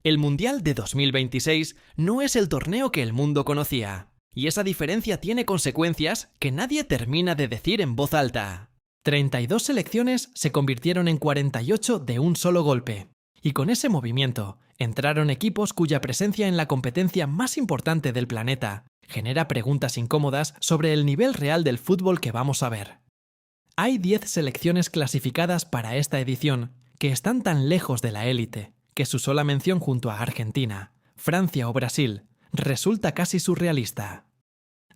El Mundial de 2026 no es el torneo que el mundo conocía, y esa diferencia tiene consecuencias que nadie termina de decir en voz alta. 32 selecciones se convirtieron en 48 de un solo golpe, y con ese movimiento entraron equipos cuya presencia en la competencia más importante del planeta genera preguntas incómodas sobre el nivel real del fútbol que vamos a ver. Hay 10 selecciones clasificadas para esta edición que están tan lejos de la élite que su sola mención junto a Argentina, Francia o Brasil resulta casi surrealista.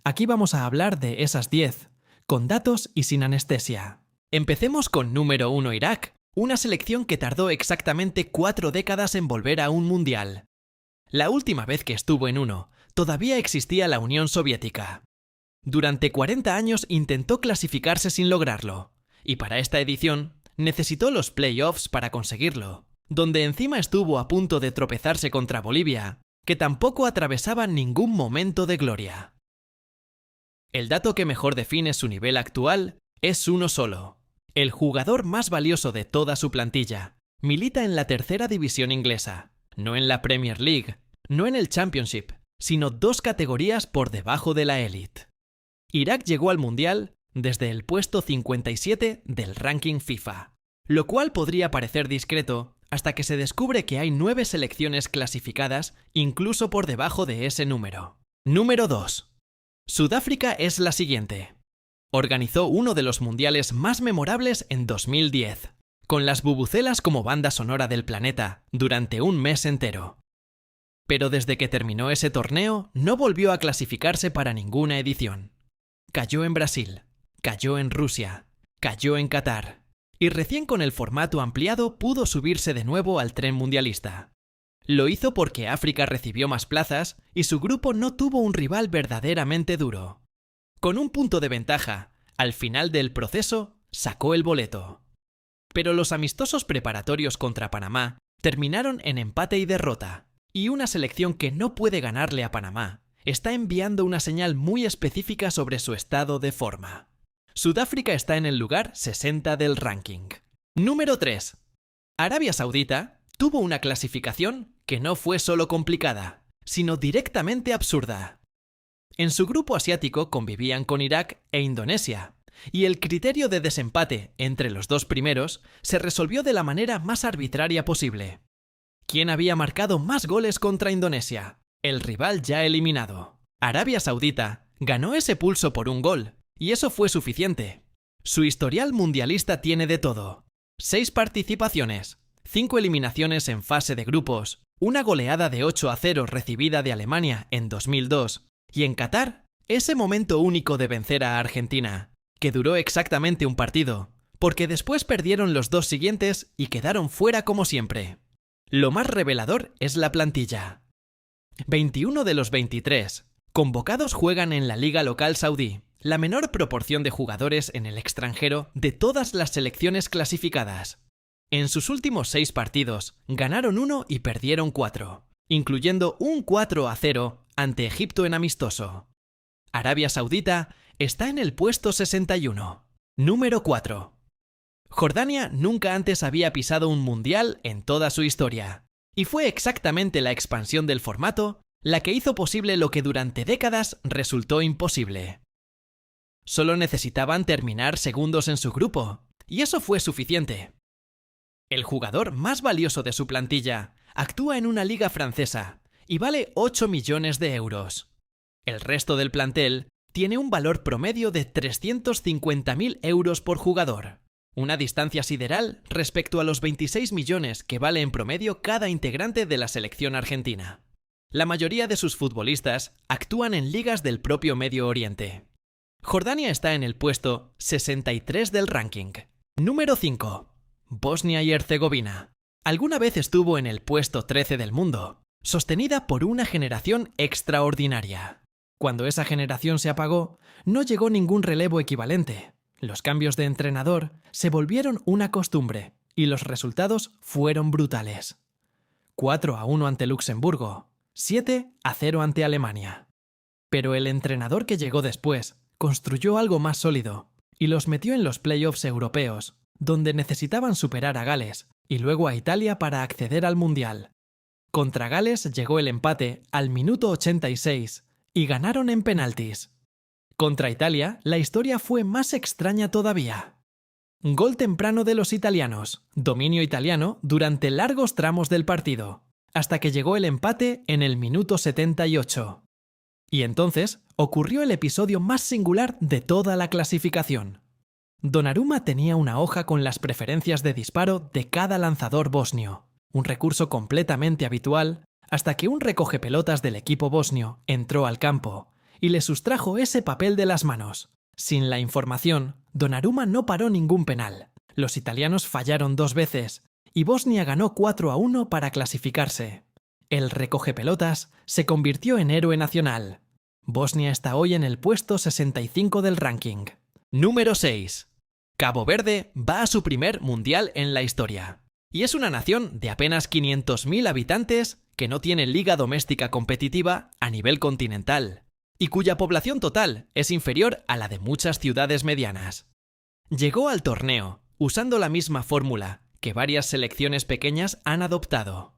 Aquí vamos a hablar de esas 10, con datos y sin anestesia. Empecemos con número 1 Irak, una selección que tardó exactamente 4 décadas en volver a un mundial. La última vez que estuvo en uno, todavía existía la Unión Soviética. Durante 40 años intentó clasificarse sin lograrlo, y para esta edición necesitó los playoffs para conseguirlo, donde encima estuvo a punto de tropezarse contra Bolivia, que tampoco atravesaba ningún momento de gloria. El dato que mejor define su nivel actual es uno solo. El jugador más valioso de toda su plantilla milita en la tercera división inglesa, no en la Premier League, no en el Championship, sino 2 categorías por debajo de la élite. Irak llegó al Mundial desde el puesto 57 del ranking FIFA, lo cual podría parecer discreto hasta que se descubre que hay 9 selecciones clasificadas incluso por debajo de ese número. Número 2. Sudáfrica es la siguiente. Organizó uno de los mundiales más memorables en 2010, con las bubucelas como banda sonora del planeta durante un mes entero. Pero desde que terminó ese torneo no volvió a clasificarse para ninguna edición. Cayó en Brasil, cayó en Rusia, cayó en Qatar, y recién con el formato ampliado pudo subirse de nuevo al tren mundialista. Lo hizo porque África recibió más plazas y su grupo no tuvo un rival verdaderamente duro. Con un punto de ventaja, al final del proceso, sacó el boleto. Pero los amistosos preparatorios contra Panamá terminaron en empate y derrota, y una selección que no puede ganarle a Panamá está enviando una señal muy específica sobre su estado de forma. Sudáfrica está en el lugar 60 del ranking. Número 3. Arabia Saudita tuvo una clasificación que no fue solo complicada, sino directamente absurda. En su grupo asiático convivían con Irak e Indonesia, y el criterio de desempate entre los dos primeros se resolvió de la manera más arbitraria posible. ¿Quién había marcado más goles contra Indonesia? El rival ya eliminado. Arabia Saudita ganó ese pulso por un gol, y eso fue suficiente. Su historial mundialista tiene de todo. 6 participaciones, 5 eliminaciones en fase de grupos, una goleada de 8-0 recibida de Alemania en 2002, y en Qatar, ese momento único de vencer a Argentina, que duró exactamente un partido, porque después perdieron los 2 siguientes y quedaron fuera como siempre. Lo más revelador es la plantilla. 21 de los 23 convocados juegan en la liga local saudí, la menor proporción de jugadores en el extranjero de todas las selecciones clasificadas. En sus últimos 6 partidos, ganaron 1 y perdieron 4, incluyendo un 4-0 ante Egipto en amistoso. Arabia Saudita está en el puesto 61. Número 4. Jordania nunca antes había pisado un mundial en toda su historia, y fue exactamente la expansión del formato la que hizo posible lo que durante décadas resultó imposible. Solo necesitaban terminar segundos en su grupo, y eso fue suficiente. El jugador más valioso de su plantilla actúa en una liga francesa y vale 8 millones de euros. El resto del plantel tiene un valor promedio de 350.000 euros por jugador, una distancia sideral respecto a los 26 millones que vale en promedio cada integrante de la selección argentina. La mayoría de sus futbolistas actúan en ligas del propio Medio Oriente. Jordania está en el puesto 63 del ranking. Número 5. Bosnia y Herzegovina. Alguna vez estuvo en el puesto 13 del mundo, sostenida por una generación extraordinaria. Cuando esa generación se apagó, no llegó ningún relevo equivalente. Los cambios de entrenador se volvieron una costumbre y los resultados fueron brutales. 4-1 ante Luxemburgo, 7-0 ante Alemania. Pero el entrenador que llegó después construyó algo más sólido y los metió en los playoffs europeos, donde necesitaban superar a Gales y luego a Italia para acceder al Mundial. Contra Gales llegó el empate al minuto 86 y ganaron en penaltis. Contra Italia, la historia fue más extraña todavía. Gol temprano de los italianos, dominio italiano durante largos tramos del partido, hasta que llegó el empate en el minuto 78. Y entonces ocurrió el episodio más singular de toda la clasificación. Donnarumma tenía una hoja con las preferencias de disparo de cada lanzador bosnio, un recurso completamente habitual, hasta que un recogepelotas del equipo bosnio entró al campo y le sustrajo ese papel de las manos. Sin la información, Donnarumma no paró ningún penal. Los italianos fallaron 2 veces y Bosnia ganó 4-1 para clasificarse. El recogepelotas se convirtió en héroe nacional. Bosnia está hoy en el puesto 65 del ranking. Número 6. Cabo Verde va a su primer mundial en la historia. Y es una nación de apenas 500.000 habitantes que no tiene liga doméstica competitiva a nivel continental, y cuya población total es inferior a la de muchas ciudades medianas. Llegó al torneo usando la misma fórmula que varias selecciones pequeñas han adoptado: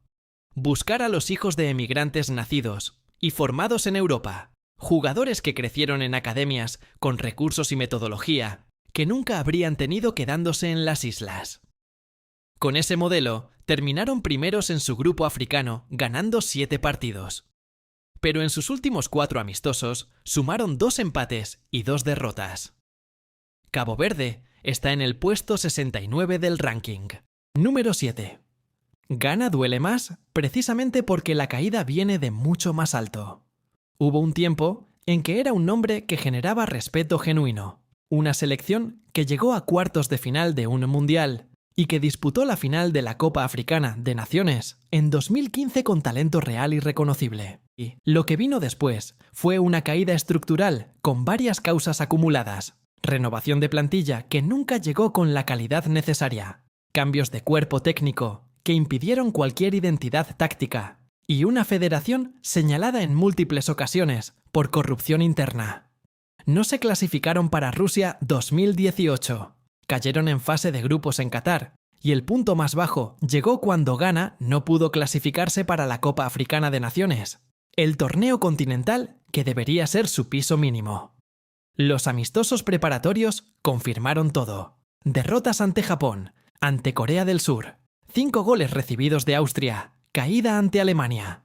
buscar a los hijos de emigrantes nacidos y formados en Europa, jugadores que crecieron en academias con recursos y metodología que nunca habrían tenido quedándose en las islas. Con ese modelo, terminaron primeros en su grupo africano, ganando 7 partidos. Pero en sus últimos 4 amistosos, sumaron 2 empates y 2 derrotas. Cabo Verde está en el puesto 69 del ranking. Número 7. Ghana duele más precisamente porque la caída viene de mucho más alto. Hubo un tiempo en que era un nombre que generaba respeto genuino. Una selección que llegó a cuartos de final de un mundial y que disputó la final de la Copa Africana de Naciones en 2015 con talento real y reconocible. Y lo que vino después fue una caída estructural con varias causas acumuladas: renovación de plantilla que nunca llegó con la calidad necesaria, cambios de cuerpo técnico que impidieron cualquier identidad táctica, y una federación señalada en múltiples ocasiones por corrupción interna. No se clasificaron para Rusia 2018. Cayeron en fase de grupos en Qatar, y el punto más bajo llegó cuando Ghana no pudo clasificarse para la Copa Africana de Naciones, el torneo continental que debería ser su piso mínimo. Los amistosos preparatorios confirmaron todo: derrotas ante Japón, ante Corea del Sur, 5 goles recibidos de Austria, caída ante Alemania.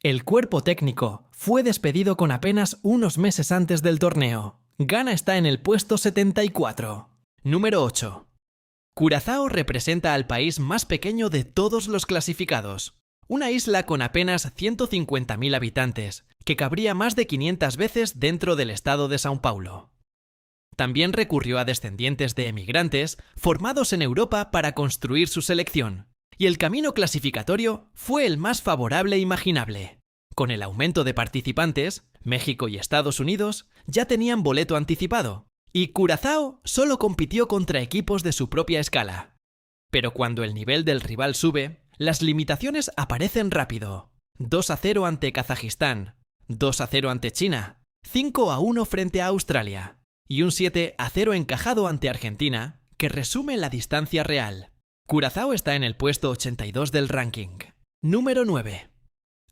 El cuerpo técnico fue despedido con apenas unos meses antes del torneo. Ghana está en el puesto 74. Número 8. Curazao representa al país más pequeño de todos los clasificados. Una isla con apenas 150.000 habitantes, que cabría más de 500 veces dentro del estado de São Paulo. También recurrió a descendientes de emigrantes formados en Europa para construir su selección, y el camino clasificatorio fue el más favorable imaginable. Con el aumento de participantes, México y Estados Unidos ya tenían boleto anticipado, y Curazao solo compitió contra equipos de su propia escala. Pero cuando el nivel del rival sube, las limitaciones aparecen rápido. 2-0 ante Kazajistán, 2-0 ante China, 5-1 frente a Australia, y un 7-0 encajado ante Argentina, que resume la distancia real. Curazao está en el puesto 82 del ranking. Número 9.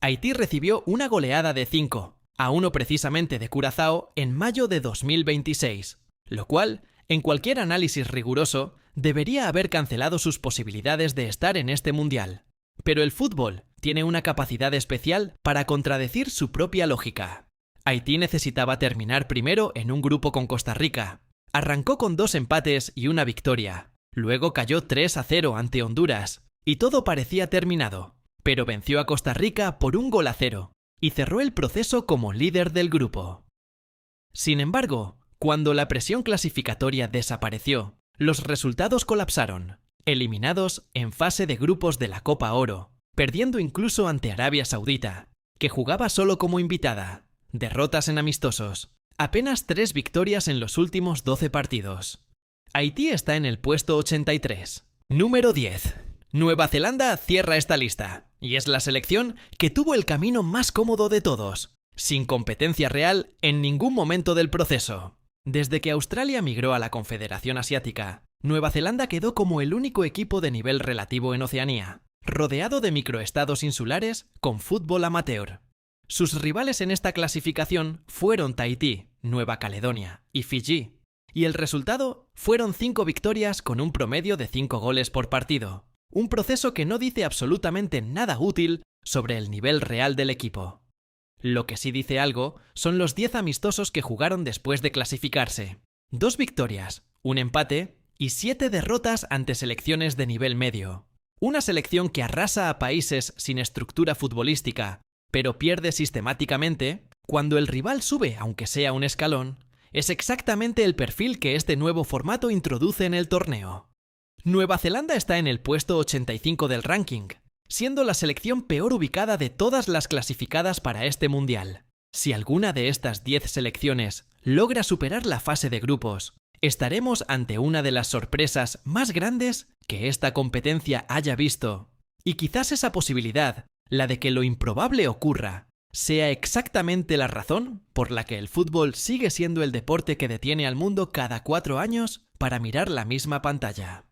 Haití recibió una goleada de 5-1 precisamente de Curazao en mayo de 2026, lo cual, en cualquier análisis riguroso, debería haber cancelado sus posibilidades de estar en este mundial. Pero el fútbol tiene una capacidad especial para contradecir su propia lógica. Haití necesitaba terminar primero en un grupo con Costa Rica. Arrancó con 2 empates y una victoria. Luego cayó 3-0 ante Honduras, y todo parecía terminado. Pero venció a Costa Rica por 1-0 y cerró el proceso como líder del grupo. Sin embargo, cuando la presión clasificatoria desapareció, los resultados colapsaron, eliminados en fase de grupos de la Copa Oro, perdiendo incluso ante Arabia Saudita, que jugaba solo como invitada, derrotas en amistosos, apenas 3 victorias en los últimos 12 partidos. Haití está en el puesto 83. Número 10. Nueva Zelanda cierra esta lista, y es la selección que tuvo el camino más cómodo de todos, sin competencia real en ningún momento del proceso. Desde que Australia migró a la Confederación Asiática, Nueva Zelanda quedó como el único equipo de nivel relativo en Oceanía, rodeado de microestados insulares con fútbol amateur. Sus rivales en esta clasificación fueron Tahití, Nueva Caledonia y Fiji, y el resultado fueron 5 victorias con un promedio de 5 goles por partido, un proceso que no dice absolutamente nada útil sobre el nivel real del equipo. Lo que sí dice algo son los 10 amistosos que jugaron después de clasificarse. 2 victorias, un empate y 7 derrotas ante selecciones de nivel medio. Una selección que arrasa a países sin estructura futbolística, pero pierde sistemáticamente cuando el rival sube, aunque sea un escalón, es exactamente el perfil que este nuevo formato introduce en el torneo. Nueva Zelanda está en el puesto 85 del ranking, siendo la selección peor ubicada de todas las clasificadas para este mundial. Si alguna de estas 10 selecciones logra superar la fase de grupos, estaremos ante una de las sorpresas más grandes que esta competencia haya visto. Y quizás esa posibilidad, la de que lo improbable ocurra, sea exactamente la razón por la que el fútbol sigue siendo el deporte que detiene al mundo cada 4 años para mirar la misma pantalla.